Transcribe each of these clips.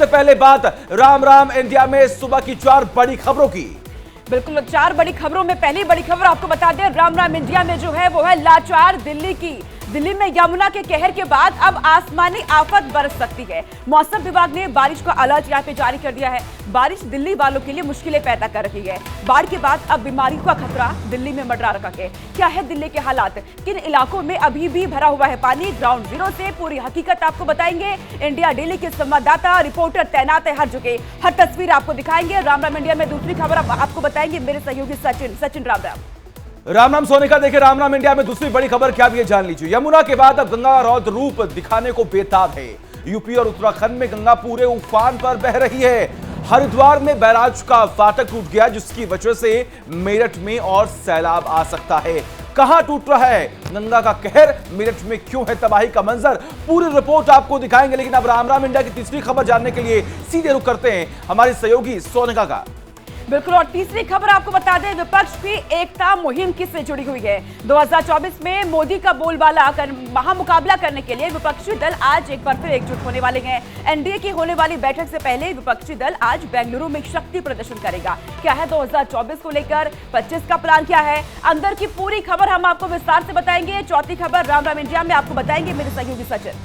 सबसे पहले बात राम राम इंडिया में सुबह की 4 बड़ी खबरों की। बिल्कुल 4 बड़ी खबरों में पहली बड़ी खबर आपको बता दें, राम राम इंडिया में जो है वो है लाचार दिल्ली की। दिल्ली में यमुना के कहर के बाद अब आसमानी आफत बरस सकती है। मौसम विभाग ने बारिश का अलर्ट यहाँ पे जारी कर दिया है। बारिश दिल्ली वालों के लिए मुश्किलें पैदा कर रही है। बाढ़ के बाद अब बीमारियों का खतरा दिल्ली में मंडरा रखा है। क्या है दिल्ली के हालात, किन इलाकों में अभी भी भरा हुआ है पानी, ग्राउंड जीरो से पूरी हकीकत आपको बताएंगे। इंडिया डेली के संवाददाता रिपोर्टर तैनात है हर जगह, हर तस्वीर आपको दिखाएंगे। राम राम इंडिया में दूसरी खबर आपको बताएंगे मेरे सहयोगी सचिन। राम राम राम राम सोनिका। देखिए राम राम इंडिया में दूसरी बड़ी खबर क्या भी है जान लीजिए। यमुना के बाद अब गंगा रौद्र रूप दिखाने को बेताब है। यूपी और उत्तराखंड में गंगा पूरे उफान पर बह रही है। हरिद्वार में बैराज का फाटक टूट गया, जिसकी वजह से मेरठ में और सैलाब आ सकता है। कहां टूट रहा है गंगा का कहर, मेरठ में क्यों है तबाही का मंजर, पूरी रिपोर्ट आपको दिखाएंगे। लेकिन अब राम राम इंडिया की तीसरी खबर जानने के लिए सीधे रुख करते हैं हमारी सहयोगी सोनिका का। बिल्कुल, और तीसरी खबर आपको बता दें, विपक्ष की एकता मुहिम किससे जुड़ी हुई है। 2024 में मोदी का बोलबाला महामुकाबला करने के लिए विपक्षी दल आज एक बार फिर एकजुट होने वाले हैं। एनडीए की होने वाली बैठक से पहले विपक्षी दल आज बेंगलुरु में शक्ति प्रदर्शन करेगा। क्या है 2024 को लेकर 25 का प्लान क्या है, अंदर की पूरी खबर हम आपको विस्तार से बताएंगे। चौथी खबर राम राम इंडिया में आपको बताएंगे मेरे सहयोगी सचिन।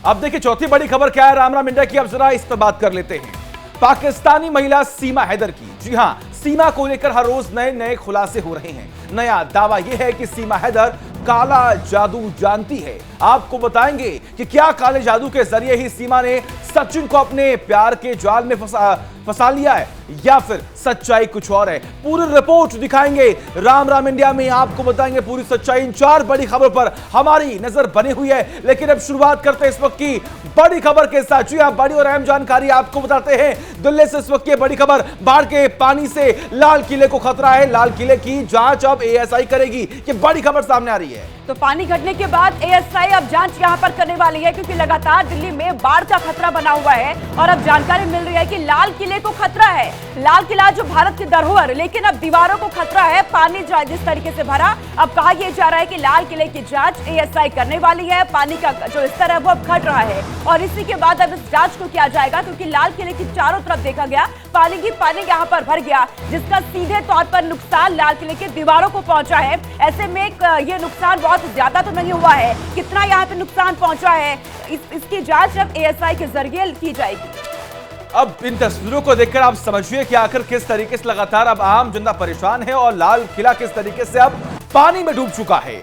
अब देखिए चौथी बड़ी खबर क्या है राम राम इंडिया की, अब जरा इस पर बात कर लेते हैं। पाकिस्तानी महिला सीमा हैदर की। जी हां, सीमा को लेकर हर रोज नए नए खुलासे हो रहे हैं। नया दावा यह है कि सीमा हैदर काला जादू जानती है। आपको बताएंगे कि क्या काले जादू के जरिए ही सीमा ने सचिन को अपने प्यार के जाल में फंसा लिया है, या फिर सच्चाई कुछ और है। पूरी रिपोर्ट दिखाएंगे राम राम इंडिया में, आपको बताएंगे पूरी सच्चाई। इन 4 बड़ी खबरों पर हमारी नजर बनी हुई है। लेकिन अब शुरुआत करते हैं इस वक्त की बड़ी खबर के साथ। जी हां, बड़ी और अहम जानकारी आपको बताते हैं। दिल्ली से इस वक्त की बड़ी खबर, बाढ़ के पानी से लाल किले को खतरा है। लाल किले की जांच अब एएसआई करेगी, ये बड़ी खबर सामने आ रही है। तो पानी घटने के बाद एएसआई अब जांच यहां पर करने वाली है, क्योंकि लगातार दिल्ली में बाढ़ का खतरा बना हुआ है। और अब जानकारी मिल रही है कि लाल किले को खतरा है। लाल किला जो भारत की धरोहर, लेकिन अब दीवारों को खतरा है। पानी जिस तरीके से भरा, अब कहा यह जा रहा है कि लाल किले की जांच एएसआई करने वाली है। पानी का जो स्तर है वो अब घट रहा है, और इसी के बाद अब इस जांच को किया जाएगा, क्योंकि लाल किले की चारों तरफ देखा गया पानी यहां पर भर गया, जिसका सीधे तौर पर नुकसान लाल किले के दीवारों को पहुंचा है। ऐसे में ये नुकसान बहुत ज्यादा तो नहीं हुआ है, कितना यहां पे नुकसान पहुंचा है इसकी जांच अब एएसआई के जरिए की जाएगी। अब इन तस्वीरों को देखकर आप समझिए कि आखिर किस तरीके से लगातार अब आम जनता परेशान है और लाल किला किस तरीके से अब पानी में डूब चुका है।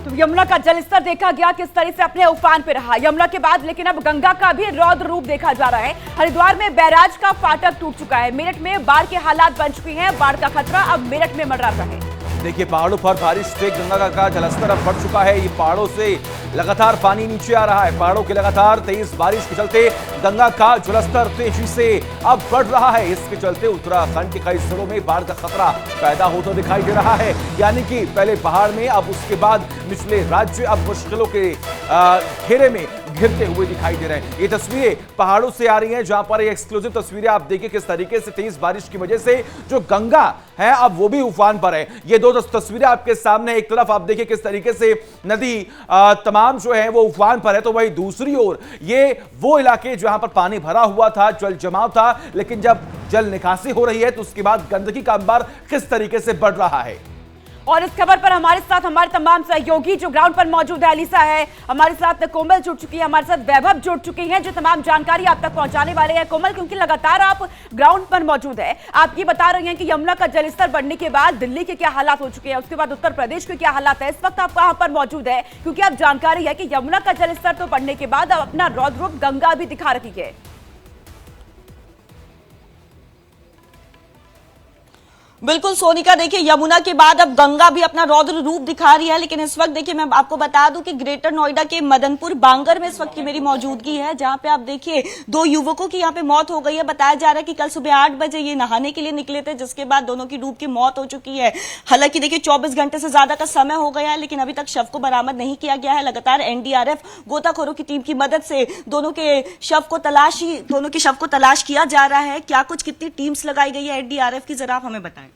तो यमुना का जलस्तर देखा गया किस तरह से अपने उफान पे रहा यमुना के बाद, लेकिन अब गंगा का भी रौद्र रूप देखा जा रहा है। हरिद्वार में बैराज का फाटक टूट चुका है। मेरठ में बाढ़ के हालात बन चुके हैं। बाढ़ का खतरा अब मेरठ में मंडरा रहा है। देखिए पहाड़ों पर बारिश से गंगा का जलस्तर अब बढ़ चुका है। ये पहाड़ों से लगातार पानी नीचे आ रहा है। पहाड़ों की लगातार तेज बारिश के चलते गंगा का जलस्तर तेजी से अब बढ़ रहा है। इसके चलते उत्तराखंड के कई जिलों में बाढ़ का खतरा पैदा होता दिखाई दे रहा है। यानी कि पहले पहाड़ में, अब उसके बाद निचले राज्य अब मुश्किलों के घेरे में घिरते हुए दिखाई दे रहे हैं। ये तस्वीरें पहाड़ों से आ रही हैं, जहां पर एक्सक्लूसिव तस्वीरें आप देखिए किस तरीके से तेज बारिश की वजह से जो गंगा है अब वो भी उफान पर है। ये दो तस्वीरें आपके सामने, एक तरफ आप देखिए किस तरीके से नदी तमाम जो है वो उफान पर है, तो वही दूसरी ओर ये वो इलाके जहां पर पानी भरा हुआ था, जल जमाव था, लेकिन जब जल निकासी हो रही है तो उसके बाद गंदगी का अंबार किस तरीके से बढ़ रहा है। और इस खबर पर हमारे साथ हमारे तमाम सहयोगी जो ग्राउंड पर मौजूद है, अलीसा है हमारे साथ, कोमल जुड़ चुकी है हमारे साथ, वैभव जुड़ चुकी हैं, जो तमाम जानकारी आप तक पहुंचाने वाले हैं। कोमल, क्योंकि लगातार आप ग्राउंड पर मौजूद है, आप ये बता रही हैं कि यमुना का जलस्तर बढ़ने के बाद दिल्ली के क्या हालात हो चुके हैं, उसके बाद उत्तर प्रदेश के क्या हालात है। इस वक्त आप कहां पर मौजूद है, क्योंकि आप जानकारी है कि यमुना का जलस्तर तो बढ़ने के बाद अब अपना रौद्र रूप गंगा भी दिखा रही है। बिल्कुल सोनिका, देखिए यमुना के बाद अब गंगा भी अपना रौद्र रूप दिखा रही है। लेकिन इस वक्त देखिए मैं आपको बता दूं कि ग्रेटर नोएडा के मदनपुर बांगर में इस वक्त की मेरी मौजूदगी है, जहां पे आप देखिए 2 युवकों की यहां पे मौत हो गई है। बताया जा रहा है कि कल सुबह 8 बजे ये नहाने के लिए निकले थे, जिसके बाद दोनों की डूब के मौत हो चुकी है। हालांकि देखिए 24 घंटे से ज्यादा का समय हो गया है, लेकिन अभी तक शव को बरामद नहीं किया गया है। लगातार एनडीआरएफ गोताखोरों की टीम की मदद से दोनों के शव को तलाश किया जा रहा है। क्या कुछ कितनी टीम्स लगाई गई है एनडीआरएफ की, जरा आप हमें बताएं।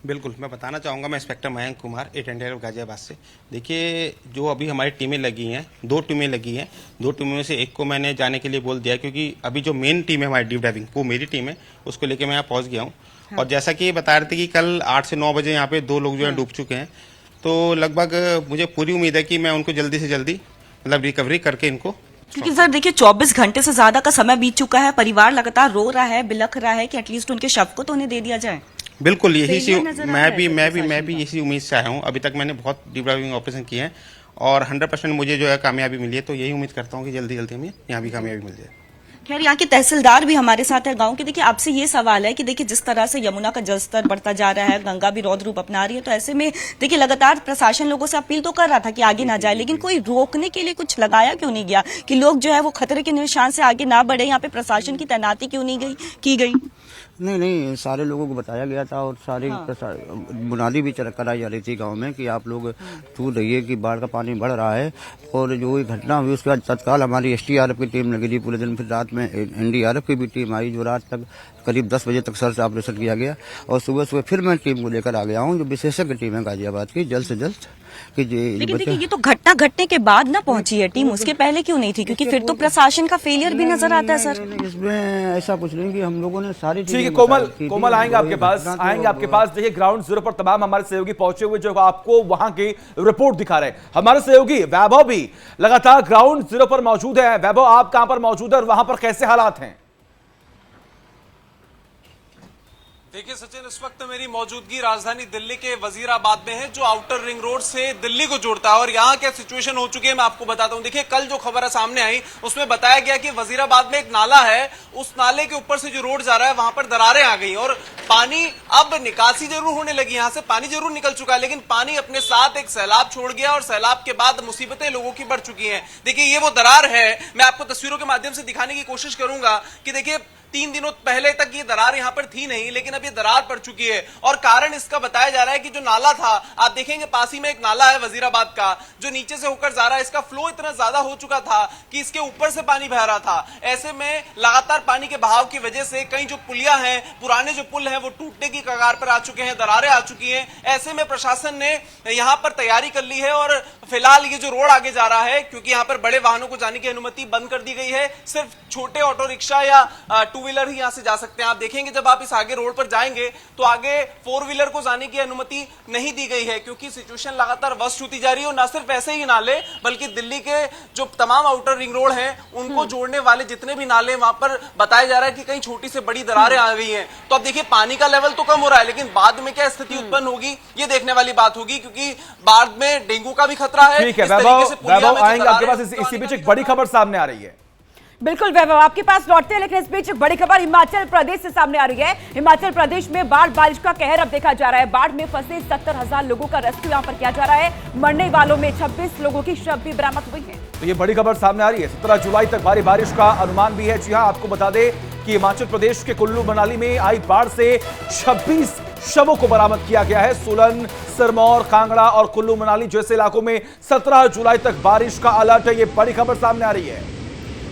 बिल्कुल, मैं बताना चाहूँगा। मैं इंस्पेक्टर मयंक कुमार, 8 गाजियाबाद से। देखिए, जो अभी हमारी टीमें लगी हैं, 2 टीमें लगी हैं। 2 टीमों में से एक को मैंने जाने के लिए बोल दिया, क्योंकि अभी जो मेन टीम है हमारी डीप डाइविंग, वो मेरी टीम है, उसको लेकर मैं यहाँ पहुँच गया हूँ। और जैसा कि ये बता रहे थे कि कल 8 से 9 बजे यहाँ पे 2 लोग जो है डूब चुके हैं, तो लगभग मुझे पूरी उम्मीद है कि मैं उनको जल्दी से जल्दी मतलब रिकवरी करके इनको, क्योंकि सर देखिए 24 घंटे से ज्यादा का समय बीत चुका है, परिवार लगातार रो रहा है, बिलख रहा है कि एटलीस्ट उनके शव को तो उन्हें दे दिया जाए। बिल्कुल यही सी नजर आ रहा है मैं भी इसी उम्मीद से आया हूँ। अभी तक मैंने बहुत डीप डाइविंग ऑपरेशन किए हैं और 100% मुझे जो है कामयाबी मिली है, तो यही उम्मीद करता हूँ कि जल्दी जल्दी हमें यहाँ भी कामयाबी मिल जाए। खैर यहाँ के तहसीलदार भी हमारे साथ है गांव के। देखिए आपसे ये सवाल है कि देखिए जिस तरह से यमुना का जलस्तर बढ़ता जा रहा है, गंगा भी रौद्र रूप अपना रही है, तो ऐसे में देखिए लगातार प्रशासन लोगों से अपील तो कर रहा था कि आगे ना जाए, लेकिन कोई रोकने के लिए कुछ लगाया क्यों नहीं गया कि लोग जो है वो खतरे के निशान से आगे ना बढ़े? यहाँ पे प्रशासन की तैनाती क्यों नहीं की गई? नहीं, सारे लोगों को बताया गया था और सारी बुनियादी भी कराई जा रही थी गांव में कि आप लोग दूर रहिए कि बाढ़ का पानी बढ़ रहा है। और जो ये घटना हुई उसके बाद तत्काल हमारी STRF की टीम लगी थी पूरे दिन, फिर रात में NDRF की भी टीम आई, जो रात तक करीब 10 बजे तक सर्च ऑपरेशन किया गया। और सुबह फिर मैं टीम को लेकर आ गया हूँ, जो विशेषज्ञ टीम है गाजियाबाद की, जल्द से जल्द कि लेकिन देखिए ये तो घटना घटने के बाद ना पहुंची है टीम, उसके पहले क्यों नहीं थी? क्योंकि फिर तो प्रशासन का फेलियर भी नजर आता है सर। इसमें ऐसा कुछ नहीं कि हम लोगों ने सारी ठीक है कोमल आएंगे आपके पास। देखिए ग्राउंड जीरो पर तमाम हमारे सहयोगी पहुंचे हुए जो आपको वहां की रिपोर्ट दिखा रहे हैं। हमारे सहयोगी वैभव भी लगातार ग्राउंड जीरो पर मौजूद है। वैभव, आप कहां पर मौजूद है और वहां पर कैसे हालात हैं? देखिए सचिन, इस वक्त मेरी मौजूदगी राजधानी दिल्ली के वजीराबाद में है, जो आउटर रिंग रोड से दिल्ली को जोड़ता है। और यहाँ क्या सिचुएशन हो चुकी है मैं आपको बताता हूँ। देखिए कल जो खबर सामने आई उसमें बताया गया कि वजीराबाद में एक नाला है, उस नाले के ऊपर से जो रोड जा रहा है वहां पर दरारें आ गई और पानी अब निकासी जरूर होने लगी, यहाँ से पानी जरूर निकल चुका है, लेकिन पानी अपने साथ एक सैलाब छोड़ गया और सैलाब के बाद मुसीबतें लोगों की बढ़ चुकी हैं। देखिए ये वो दरार है, मैं आपको तस्वीरों के माध्यम से दिखाने की कोशिश करूंगा कि देखिए 3 दिनों पहले तक ये दरार यहां पर थी नहीं, लेकिन अब ये दरार पड़ चुकी है। और कारण इसका बताया जा रहा है कि जो नाला था, आप देखेंगे पास ही में एक नाला है वजीराबाद का, जो नीचे से होकर जा रहा है, इसका फ्लो इतना ज्यादा हो चुका था कि इसके ऊपर से पानी बह रहा था। ऐसे में लगातार पानी के बहाव की वजह से कई जो पुलिया हैं, पुराने जो पुल हैं, वो टूटने की कगार पर आ चुके हैं, दरारें आ चुकी हैं। ऐसे में प्रशासन ने यहां पर तैयारी कर ली है और फिलहाल ये जो रोड आगे जा रहा है, क्योंकि यहां पर बड़े वाहनों को जाने की अनुमति बंद कर दी गई है, सिर्फ छोटे ऑटो रिक्शा या 2 व्हीलर ही यहां से जा सकते हैं। आप देखेंगे जब आप इस आगे रोड पर जाएंगे तो आगे 4 व्हीलर को जाने की अनुमति नहीं दी गई है, क्योंकि सिचुएशन लगातार वर्स्ट होती जा रही है। और न सिर्फ ऐसे ही नाले, बल्कि दिल्ली के जो तमाम आउटर रिंग रोड हैं उनको जोड़ने वाले जितने भी नाले, वहां पर बताया जा रहा है कि कई छोटी से बड़ी दरारें आ गई हैं। तो अब देखिए पानी का लेवल तो कम हो रहा है, लेकिन बाद में क्या स्थिति उत्पन्न होगी ये देखने वाली बात होगी, क्योंकि बाद में डेंगू का भी खतरा है। ठीक है वैभव आएंगे आपके पास। इसी बीच एक बड़ी खबर सामने आ रही है। बिल्कुल वैभव, आपके पास लौटते हैं, लेकिन इस बीच एक बड़ी खबर हिमाचल प्रदेश से सामने आ रही है। हिमाचल प्रदेश में बारिश का कहर अब देखा जा रहा है। बाढ़ में फंसे 70,000 लोगों का रेस्क्यू यहां पर किया जा रहा है। मरने वालों में 26 लोगों की शव भी बरामद हुई है। तो ये बड़ी खबर सामने आ रही है। 17 जुलाई तक भारी बारिश का अनुमान भी है। जी हां, आपको बता दें कि हिमाचल प्रदेश के कुल्लू मनाली में आई बाढ़ से 26 शवों को बरामद किया गया है। सोलन, सिरमौर, कांगड़ा और कुल्लू मनाली जैसे इलाकों में 17 जुलाई तक बारिश का अलर्ट है। ये बड़ी खबर सामने आ रही है।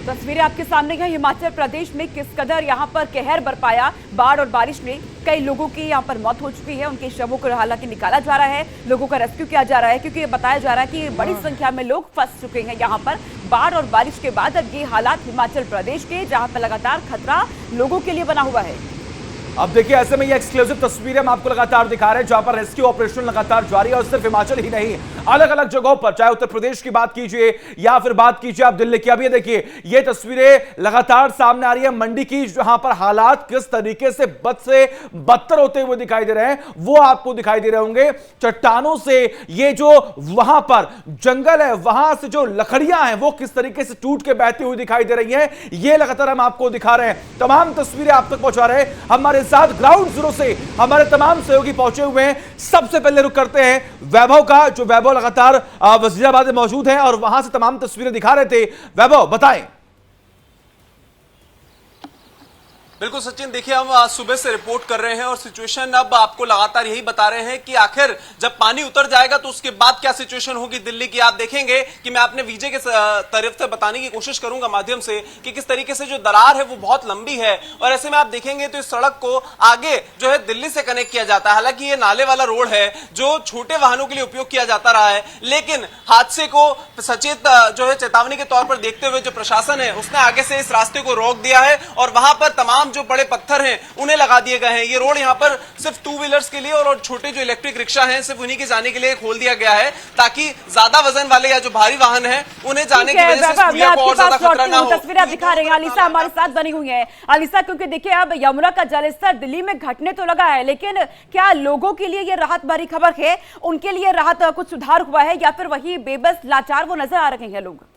तस्वीरें आपके सामने हैं। हिमाचल प्रदेश में किस कदर यहां पर कहर बरपाया बाढ़ और बारिश ने। कई लोगों की यहां पर मौत हो चुकी है, उनके शवों को हालांकि निकाला जा रहा है, लोगों का रेस्क्यू किया जा रहा है, क्योंकि बताया जा रहा है कि बड़ी संख्या में लोग फंस चुके हैं यहां पर बाढ़ और बारिश के बाद। अब ये हालात हिमाचल प्रदेश के, जहां पर लगातार खतरा लोगों के लिए बना हुआ है। अब देखिए ऐसे में ये एक्सक्लूसिव तस्वीरें हम आपको लगातार दिखा रहे हैं, जहां पर रेस्क्यू ऑपरेशन लगातार जारी है। और सिर्फ हिमाचल ही नहीं, अलग अलग जगहों पर, चाहे उत्तर प्रदेश की बात कीजिए या फिर बात कीजिए आप दिल्ली की। अब ये देखिए ये तस्वीरें लगातार सामने आ रही है मंडी की, जहां पर हालात किस तरीके से बद से बदतर होते हुए दिखाई दे रहे हैं वो आपको दिखाई दे रहे होंगे। चट्टानों से ये जो वहां पर जंगल है, वहां से जो लकड़ियां हैं वो किस तरीके से टूट के बहती हुई दिखाई दे रही हैं, ये लगातार हम आपको दिखा रहे हैं। तमाम तस्वीरें आप तक पहुंचा रहे हैं। हमारे साथ ग्राउंड जीरो से हमारे तमाम सहयोगी पहुंचे हुए हैं। सबसे पहले रुक करते हैं वैभव का, जो वैभव लगातार वजीराबाद में मौजूद हैं और वहां से तमाम तस्वीरें दिखा रहे थे। वैभव बताएं। बिल्कुल सचिन, देखिए हम सुबह से रिपोर्ट कर रहे हैं और सिचुएशन अब आपको लगातार यही बता रहे हैं कि आखिर जब पानी उतर जाएगा तो उसके बाद क्या सिचुएशन होगी दिल्ली की। आप देखेंगे कि मैं आपने विजय के तरफ से बताने की कोशिश करूंगा माध्यम से कि किस तरीके से जो दरार है वो बहुत लंबी है और ऐसे में आप देखेंगे तो इस सड़क को आगे जो है दिल्ली से कनेक्ट किया जाता है। हालांकि ये नाले वाला रोड है जो छोटे वाहनों के लिए उपयोग किया जाता रहा है, लेकिन हादसे को सचेत जो है चेतावनी के तौर पर देखते हुए जो प्रशासन है उसने आगे से इस रास्ते को रोक दिया है और वहां पर तमाम जो बड़े पत्थर हैं उन्हें लगा दिए गए हैं। ये रोड यहाँ पर सिर्फ टू व्हीलर्स के लिए और छोटे जो इलेक्ट्रिक रिक्शा हैं सिर्फ उन्हीं के जाने के लिए खोल दिया गया है ताकि ज्यादा वजन वाले या जो भारी वाहन है उन्हें जाने की वजह से पुलिया को और ज्यादा खतरा ना हो। तस्वीरें दिखा रहे हैं, अलीसा हमारे साथ बनी हुई है। अलीसा, क्योंकि देखिए अब यमुना का जलस्तर दिल्ली में घटने तो लगा है, लेकिन क्या लोगों के लिए ये राहत भरी खबर है? उनके लिए राहत कुछ सुधार हुआ है या फिर वही बेबस लाचार वो नजर आ रहे हैं लोग?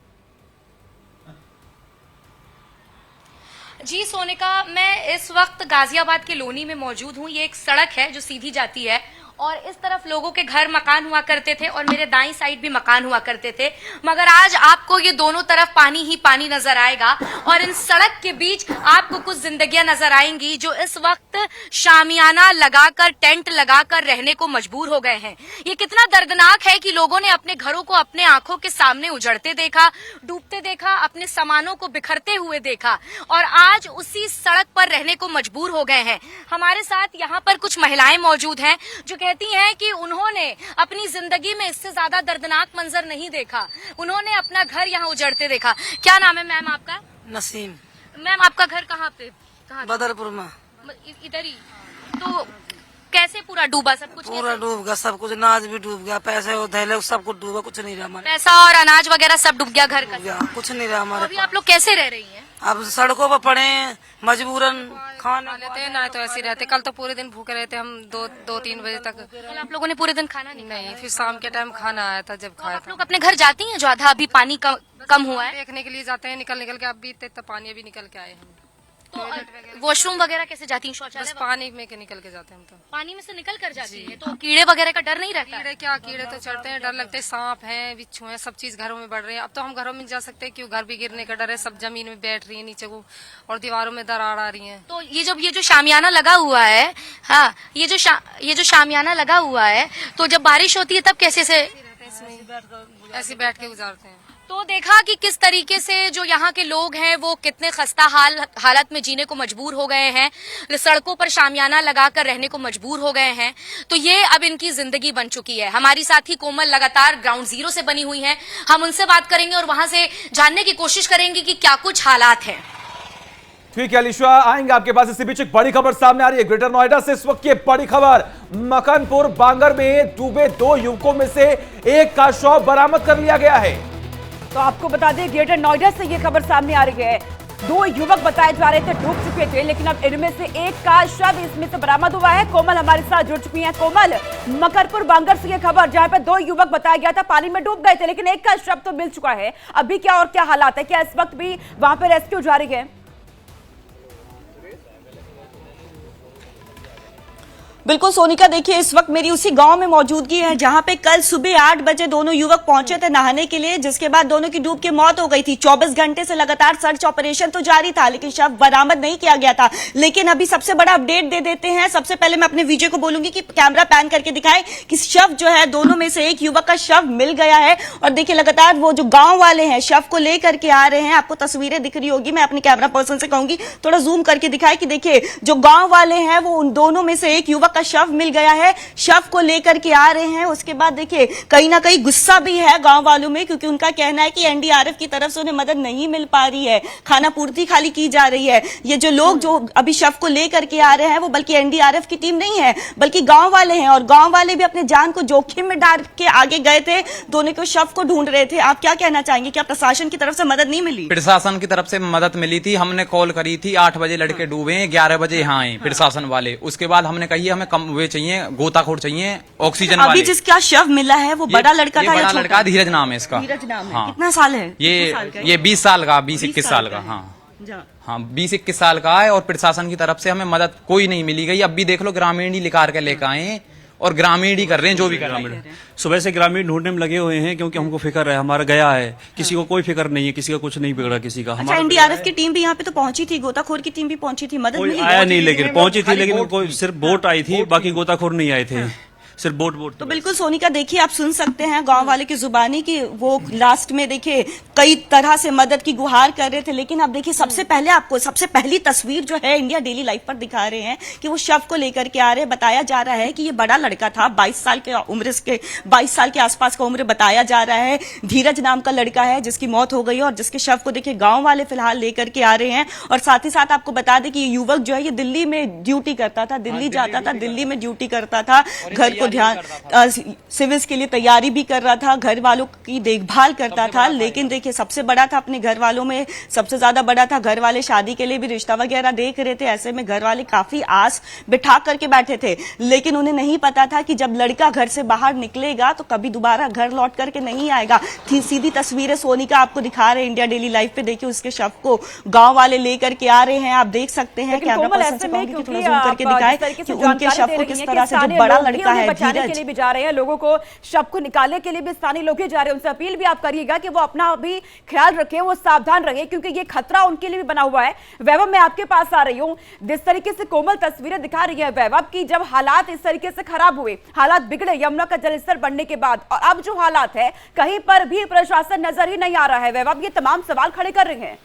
जी सोनिका, मैं इस वक्त गाजियाबाद के लोनी में मौजूद हूँ। ये एक सड़क है जो सीधी जाती है और इस तरफ लोगों के घर मकान हुआ करते थे और मेरे दाईं साइड भी मकान हुआ करते थे, मगर आज आपको ये दोनों तरफ पानी ही पानी नजर आएगा और इन सड़क के बीच आपको कुछ जिंदगियां नजर आएंगी जो इस वक्त शामियाना लगाकर टेंट लगाकर रहने को मजबूर हो गए हैं। ये कितना दर्दनाक है कि लोगों ने अपने घरों को अपने आंखों के सामने उजड़ते देखा, डूबते देखा, अपने सामानों को बिखरते हुए देखा और आज उसी सड़क पर रहने को मजबूर हो गए हैं। हमारे साथ यहाँ पर कुछ महिलाएं मौजूद हैं जो कहती हैं कि उन्होंने अपनी जिंदगी में इससे ज्यादा दर्दनाक मंजर नहीं देखा, उन्होंने अपना घर यहाँ उजड़ते देखा। क्या नाम है मैम आपका? नसीम। मैम आपका घर कहाँ पे? बदरपुर में। इधर ही। तो कैसे पूरा डूबा सब कुछ? पूरा डूब गया सब कुछ, अनाज भी डूब गया, पैसे उधेले सब कुछ डूबा, कुछ नहीं रहा हमारे। पैसा और अनाज वगैरह सब डूब गया घर का? कुछ नहीं रहा हमारे। अभी आप लोग कैसे रह रही हैं? अब सड़कों पर पड़े मजबूरन खाना लेते हैं ना, तो ऐसे ही रहते। कल तो पूरे दिन भूखे रहते हम, दो तीन बजे तक। कल आप लोगों ने पूरे दिन खाना नहीं? फिर शाम के टाइम खाना आया था जब खाया आप लोग अपने घर जाती हैं जो आधा अभी पानी कम हुआ है? देखने के लिए जाते हैं, निकल के अब भी इतना पानी अभी निकल के आए हम। तो वॉशरूम वगैरह कैसे जाती हैं? शौचालय? बस पानी में के निकल के जाते हैं हम तो। पानी में से निकल कर जाती है तो कीड़े वगैरह का डर नहीं रहता? कीड़े तो चढ़ते हैं, डर लगते हैं, सांप हैं, बिच्छू हैं, सब चीज घरों में बढ़ रहे हैं। अब तो हम घरों में जा सकते हैं, क्यों घर भी गिरने का डर है, सब जमीन में बैठ रही है नीचे को और दीवारों में दरार आ रही है। तो ये जो शामियाना लगा हुआ है, हाँ, ये जो शामियाना लगा हुआ है, तो जब बारिश होती है तब कैसे ऐसे बैठ के गुजारते हैं। तो देखा कि किस तरीके से जो यहाँ के लोग हैं वो कितने खस्ता हालत में जीने को मजबूर हो गए हैं, सड़कों पर शामियाना लगाकर रहने को मजबूर हो गए हैं। तो ये अब इनकी जिंदगी बन चुकी है। हमारी साथी कोमल लगातार ग्राउंड जीरो से बनी हुई हैं, हम उनसे बात करेंगे और वहां से जानने की कोशिश करेंगे कि क्या कुछ हालात हैं। ठीक है अलीशा, आएंगे आपके पास। इसी बीच एक बड़ी खबर सामने आ रही है ग्रेटर नोएडा से। इस वक्त की बड़ी खबर, मकनपुर बांगर में डूबे 2 युवकों में से एक का शव बरामद कर लिया गया है। तो आपको बता दें ग्रेटर नोएडा से ये खबर सामने आ रही है। 2 युवक बताए जा रहे थे डूब चुके थे, लेकिन अब इनमें से एक का शव इसमें से बरामद हुआ है। कोमल हमारे साथ जुड़ चुकी हैं। कोमल, मकरपुर बांगर से ये खबर, जहां पर 2 युवक बताया गया था पानी में डूब गए थे, लेकिन एक का शव तो मिल चुका है। अभी क्या और क्या हालात है? क्या इस वक्त भी वहां पर रेस्क्यू जारी है? बिल्कुल सोनिका, देखिए इस वक्त मेरी उसी गांव में मौजूदगी है जहां पे कल सुबह 8 बजे दोनों युवक पहुंचे थे नहाने के लिए, जिसके बाद दोनों की डूब के मौत हो गई थी। 24 घंटे से लगातार सर्च ऑपरेशन तो जारी था, लेकिन शव बरामद नहीं किया गया था। लेकिन अभी सबसे बड़ा अपडेट दे देते हैं। सबसे पहले मैं अपने विजय को बोलूंगी कि कैमरा पैन करके दिखाए कि शव जो है, दोनों में से एक युवक का शव मिल गया है। और देखिए लगातार वो जो गाँव वाले हैं शव को लेकर के आ रहे हैं। आपको तस्वीरें दिख रही होगी, मैं अपने कैमरा पर्सन से कहूंगी थोड़ा जूम करके दिखाए कि देखिए जो गाँव वाले हैं वो उन दोनों में से एक युवक का शव मिल गया है, शव को लेकर के आ रहे हैं। उसके बाद देखिए कहीं ना कहीं गुस्सा भी है गांव वालों में, क्योंकि उनका कहना है कि एनडीआरएफ की तरफ से उन्हें मदद नहीं मिल पा रही है, खाना पूर्ति खाली की जा रही है। ये जो लोग जो अभी शव को लेकर के आ रहे हैं वो बल्कि एनडीआरएफ की टीम नहीं है, बल्कि गांव वाले हैं, और गांव वाले भी अपने जान को जोखिम में डाल के आगे गए थे, दोनों को शव को ढूंढ रहे थे। आप क्या कहना चाहेंगे, क्या प्रशासन की तरफ से मदद नहीं मिली? प्रशासन की तरफ से मदद मिली थी, हमने कॉल करी थी, 8 बजे लड़के डूबे, 11 बजे यहाँ आए प्रशासन वाले। उसके बाद हमने कही हमें कम वे चाहिए, गोताखोर चाहिए, ऑक्सीजन अभी वाले। जिसका शव मिला है वो बड़ा लड़का था? बड़ा लड़का, धीरज नाम है इसका। धीरज नाम है। हाँ। कितना साल है? ये 20 साल का, 20-21 साल का। हाँ 20-21 साल का है। और प्रशासन की तरफ से हमें मदद कोई नहीं मिली गई। अब भी देख लो ग्रामीण ही लिखा के लेकर आए और ग्रामीण ही कर रहे हैं जो भी कर रहे हैं। सुबह से ग्रामीण ढूंढने में लगे हुए हैं क्योंकि हमको फिक्र है, हमारा गया है, किसी को कोई फिक्र नहीं है, किसी का कुछ नहीं बिगड़ा किसी का। अच्छा, एनडीआरएफ की टीम भी यहाँ पे तो पहुंची थी, गोताखोर की टीम भी पहुंची थी, मदद कोई मिली? आया नहीं, लेकिन पहुंची थी, लेकिन कोई सिर्फ बोट आई थी, बाकी गोताखोर नहीं आए थे, सिर्फ बोट। तो बिल्कुल सोनिका, देखिए आप सुन सकते हैं गांव वाले की जुबानी कि वो लास्ट में देखिए कई तरह से मदद की गुहार कर रहे थे, लेकिन अब देखिए सबसे पहले आपको सबसे पहली तस्वीर जो है इंडिया डेली लाइफ पर दिखा रहे हैं कि वो शव को लेकर के आ रहे हैं। बताया जा रहा है कि ये बड़ा लड़का था, 22 साल के उम्र के 22 साल के आसपास का उम्र बताया जा रहा है। धीरज नाम का लड़का है जिसकी मौत हो गई है और जिसके शव को देखिए गाँव वाले फिलहाल लेकर के आ रहे हैं। और साथ ही साथ आपको बता दें कि ये युवक जो है ये दिल्ली में ड्यूटी करता था, दिल्ली जाता था, दिल्ली में ड्यूटी करता था, घर को ध्यान सिविल्स के लिए तैयारी भी कर रहा था, घर वालों की देखभाल करता था। लेकिन देखिए सबसे बड़ा था अपने घर वालों में, सबसे ज्यादा बड़ा था, घर वाले शादी के लिए भी रिश्ता वगैरह देख रहे थे। ऐसे में घर वाले काफी आस बिठा करके बैठे थे, लेकिन उन्हें नहीं पता था कि जब लड़का घर से बाहर निकलेगा तो कभी दोबारा घर लौट करके नहीं आएगा। सीधी तस्वीरें सोनिका आपको दिखा रहे हैं इंडिया डेली लाइव पे। देखिए उसके शव को गांव वाले लेकर के आ रहे हैं, आप देख सकते हैं। कैमरा पर्सन से कहूंगी कि थोड़ा जूम करके दिखाएं कि उनके शव को किस तरह से, जो बड़ा लड़का है धीरज, जा रहे हैं, लोगों को शव को निकालने के लिए भी स्थानीय लोग ही जा रहे हैं। उनसे अपील भी आप करिएगा कि वो अपना भी ख्याल रखें, वो सावधान रहे, क्योंकि ये खतरा उनके लिए भी बना हुआ है। वैभव, मैं आपके पास आ रही हूँ। जिस तरीके से कोमल तस्वीरें दिखा रही है वैभव की, जब हालात इस तरीके से खराब हुए, हालात बिगड़े यमुना का जलस्तर बढ़ने के बाद, और अब जो हालात है कहीं पर भी प्रशासन नजर ही नहीं आ रहा है। वैभव, ये तमाम सवाल खड़े कर रहे हैं।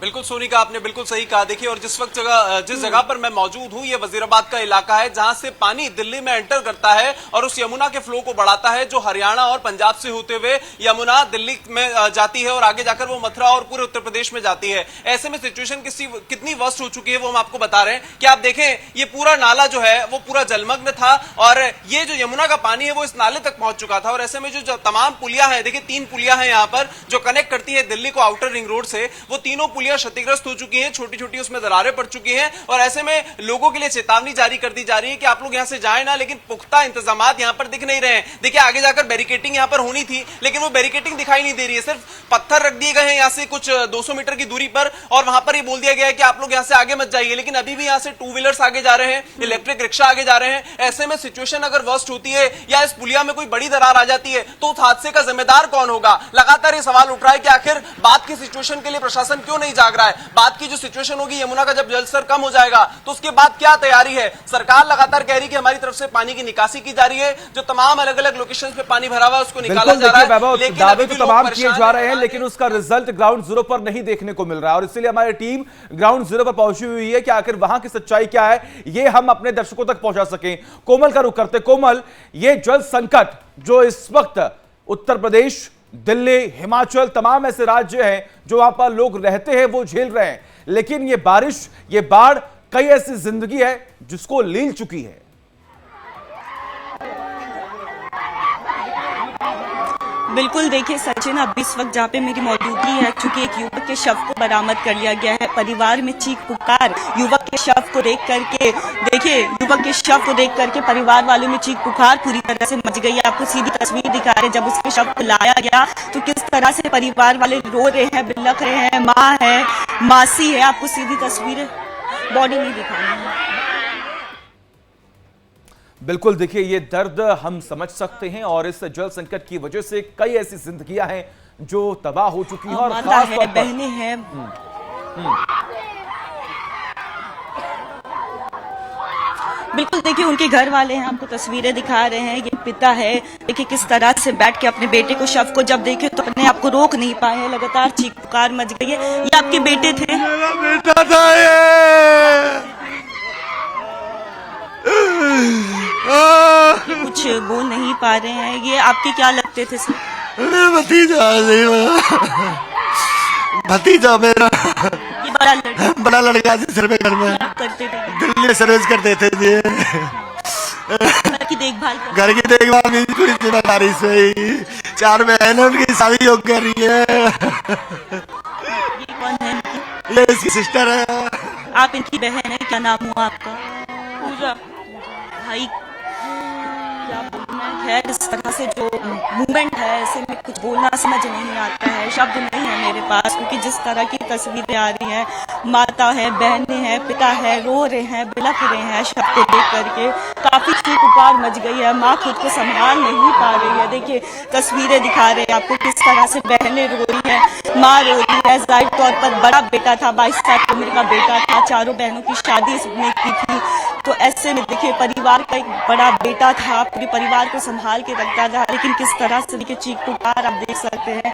बिल्कुल सोनिका, आपने बिल्कुल सही कहा। देखिए, और जिस जगह पर मैं मौजूद हूं, ये वजीराबाद का इलाका है जहां से पानी दिल्ली में एंटर करता है और उस यमुना के फ्लो को बढ़ाता है, जो हरियाणा और पंजाब से होते हुए यमुना दिल्ली में जाती है और आगे जाकर वो मथुरा और पूरे उत्तर प्रदेश में जाती है। ऐसे में सिचुएशन कितनी वर्स्ट हो चुकी है वो हम आपको बता रहे हैं कि आप देखें, ये पूरा नाला जो है वो पूरा जलमग्न था और ये जो यमुना का पानी है वो इस नाले तक पहुंच चुका था। और ऐसे में जो तमाम पुलिया है, देखिए 3 पुलिया है यहाँ पर जो कनेक्ट करती है दिल्ली को आउटर रिंग रोड से, वो तीनों पुलिया क्षतिग्रस्त हो चुकी हैं, छोटी छोटी उसमें दरारें पड़ चुकी हैं। और ऐसे में लोगों के लिए चेतावनी जारी कर दी जा रही है कि आप लोग यहां से जाएं ना, लेकिन पुख्ता इंतजामात यहां पर दिख नहीं रहे हैं। देखिए, आगे जाकर बैरिकेटिंग यहां पर होनी थी, लेकिन वो बैरिकेटिंग दिखाई नहीं दे रही है, सिर्फ पत्थर रख दिए गए हैं यहां से कुछ 200 मीटर की दूरी पर, और वहां पर ये बोल दिया गया है कि आप लोग यहां से आगे मत जाइए। लेकिन अभी भी यहां से 2 व्हीलर्स आगे जा रहे हैं, इलेक्ट्रिक रिक्शा आगे जा रहे हैं। ऐसे में सिचुएशन अगर वर्स्ट होती है या इस पुलिया में कोई बड़ी दरार आ जाती है तो उस हादसे का जिम्मेदार कौन होगा? लगातार ये सवाल उठ रहा है कि आखिर बाद की सिचुएशन के लिए प्रशासन क्यों नहीं जाग रहा है। बाद की जो सिचुएशन होगी यमुना का, जब जलस्तर कम हो जाएगा तो उसके बाद क्या तैयारी है? सरकार लगातार कह रही है कि हमारी तरफ से पानी की निकासी की जा रही है, जो तमाम अलग अलग लोकेशंस पे पानी भरा हुआ है उसको निकाला जा रहा है। लेकिन दावे तो तमाम किए जा रहे हैं, लेकिन उसका रिजल्ट ग्राउंड जीरो पर नहीं देखने को मिल रहा है। और इसलिए हमारी टीम ग्राउंड जीरो पर पहुंची हुई है कि आखिर वहां की सच्चाई क्या है, ये हम अपने दर्शकों तक पहुंचा सकें। कोमल का रुख करते। कोमल, ये जल संकट जो इस वक्त उत्तर प्रदेश, दिल्ली, हिमाचल, तमाम ऐसे राज्य हैं जो वहां पर लोग रहते हैं वो झेल रहे हैं, लेकिन ये बारिश, ये बाढ़ कई ऐसी जिंदगी है जिसको लील चुकी है। बिल्कुल, देखिए सचिन, अब इस वक्त जहाँ पे मेरी मौजूदगी है, चूंकि एक युवक के शव को बरामद कर लिया गया है, परिवार में चीख पुकार, युवक के शव को देख करके, देखिए युवक के शव को देख करके परिवार वालों में चीख पुकार पूरी तरह से मच गई है। आपको सीधी तस्वीर दिखा रहे हैं, जब उसके शव को लाया गया तो किस तरह से परिवार वाले रो रहे हैं, बिलख रहे हैं, माँ है, मासी है। आपको सीधी तस्वीरें, बॉडी नहीं दिखानी है। बिल्कुल, देखिए ये दर्द हम समझ सकते हैं और इस जल संकट की वजह से कई ऐसी जिंदगियां हैं जो तबाह हो चुकी हैं और खास तौर पर बहनें हैं। बिल्कुल, देखिए उनके घर वाले हैं, आपको तस्वीरें दिखा रहे हैं। ये पिता है, देखिए किस तरह से बैठ के अपने बेटे को, शव को जब देखे तो अपने आप को रोक नहीं पाए हैं, लगातार चीख पुकार मच गई है। ये आपके बेटे थे? मेरा बेटा था ये। कुछ बोल नहीं पा रहे हैं। ये आपके क्या लगते थे सर? भतीजा मेरा, ये बड़ा लड़का सर पे घर में करते थे, दिल्ली में सर्विस करते थे जी। घर की देखभाल मेरी पूरी जिम्मेदारी से ही। 4 बहन उनकी शादी योग कर रही है। ये कौन है? ये इसकी सिस्टर है। आप इनकी बहन है, क्या नाम हुआ आपका? पूजा। भाई क्या बोलना खैर इस तरह से जो मूवमेंट है ऐसे में कुछ बोलना समझ नहीं आता है, शब्द नहीं है मेरे पास, क्योंकि जिस तरह की तस्वीरें आ रही हैं, माता है, बहनें हैं, पिता है, रो रहे हैं, बिलख रहे हैं शव को देख करके, काफी चीख पुकार मच गई है, माँ खुद को संभाल नहीं पा रही है। देखिए तस्वीरें दिखा रहे हैं आपको किस तरह से बहनें रो रही है, माँ रो रही है। जाहिर तौर पर बड़ा बेटा था, 22 साल की उम्र का बेटा था, चारों बहनों की शादी इसने की थी, तो ऐसे में देखिए परिवार का एक बड़ा बेटा था, पूरे परिवार को संभाल के रखता था, लेकिन किस तरह से देखिए चीख पुकार आप देख सकते हैं।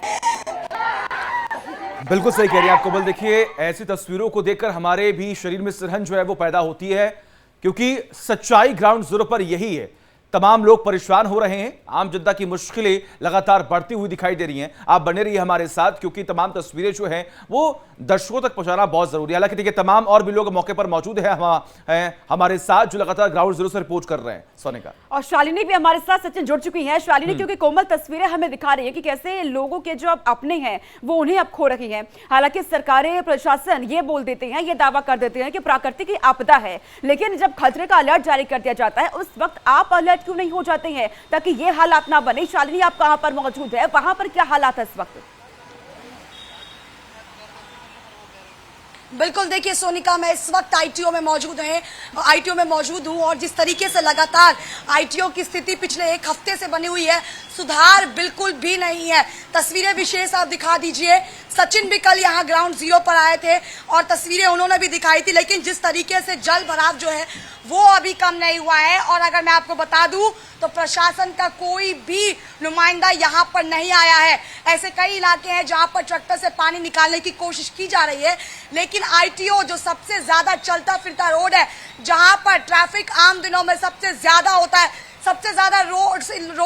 बिल्कुल सही कह रही है आप कोमल। देखिए ऐसी तस्वीरों को देखकर हमारे भी शरीर में सिरहन जो है वो पैदा होती है, क्योंकि सच्चाई ग्राउंड जीरो पर यही है। तमाम लोग परेशान हो रहे हैं, आम जनता की मुश्किलें लगातार बढ़ती हुई दिखाई दे रही हैं। आप बने रहिए हमारे साथ, क्योंकि तमाम तस्वीरें जो हैं वो दर्शकों तक पहुंचाना बहुत जरूरी है। हालांकि देखिए तमाम और भी लोग मौके पर मौजूद है हमारे साथ, जो लगातार ग्राउंड जीरो से रिपोर्ट कर रहे हैं। सोनिका और शालिनी भी हमारे साथ सचिन जुड़ चुकी है। शालिनी, क्योंकि कोमल तस्वीरें हमें दिखा रही है कि कैसे लोगों के जो अब अपने हैं वो उन्हें अब खो रही हैं। हालांकि सरकारें, प्रशासन ये बोल देते हैं, ये दावा कर देते हैं कि प्राकृतिक आपदा है, लेकिन जब खतरे का अलर्ट जारी कर दिया जाता है उस वक्त आप अलर्ट क्यों नहीं हो जाते हैं ताकि ये हालात ना बने। शालिनी, आप कहां पर मौजूद है, वहां पर क्या हालात है इस वक्त? बिल्कुल, देखिए सोनिका, मैं इस वक्त आईटीओ में मौजूद हूं और जिस तरीके से लगातार आईटीओ की स्थिति पिछले एक हफ्ते से बनी हुई है, सुधार बिल्कुल भी नहीं है। तस्वीरें विशेष आप दिखा दीजिए। सचिन भी कल यहाँ ग्राउंड जीरो पर आए थे और तस्वीरें उन्होंने भी दिखाई थी, लेकिन जिस तरीके से जल भराव जो है वो अभी कम नहीं हुआ है। और अगर मैं आपको बता दूं तो प्रशासन का कोई भी नुमाइंदा यहाँ पर नहीं आया है। ऐसे कई इलाके हैं जहाँ पर ट्रैक्टर से पानी निकालने की कोशिश की जा रही है, लेकिन आईटीओ जो सबसे ज्यादा चलता फिरता रोड है, जहाँ पर ट्रैफिक आम दिनों में सबसे ज्यादा होता है, सबसे ज्यादा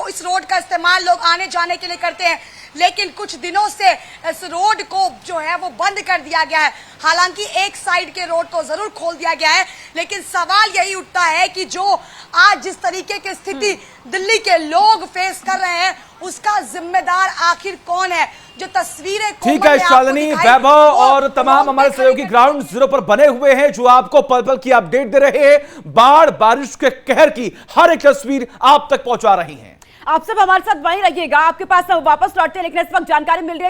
इस रोड का इस्तेमाल लोग आने जाने के लिए करते हैं, लेकिन कुछ दिनों से इस रोड को जो है वो बंद कर दिया गया है। हालांकि एक साइड के रोड को जरूर खोल दिया गया है, लेकिन सवाल यही उठता है कि जो आज जिस तरीके की स्थिति दिल्ली के लोग फेस कर रहे हैं उसका जिम्मेदार आखिर कौन है? जो तस्वीरें ठीक है शालिनी, वैभव और तमाम हमारे सहयोगी ग्राउंड जीरो पर बने हुए हैं जो आपको पल पल की अपडेट दे रहे हैं। बाढ़ बारिश के कहर की हर एक तस्वीर आप तक पहुंचा रही हैं। आप सब हमारे साथ वहीं रहिएगा, आपके पास हम वापस लौटते हैं, लेकिन इस वक्त जानकारी मिल रही है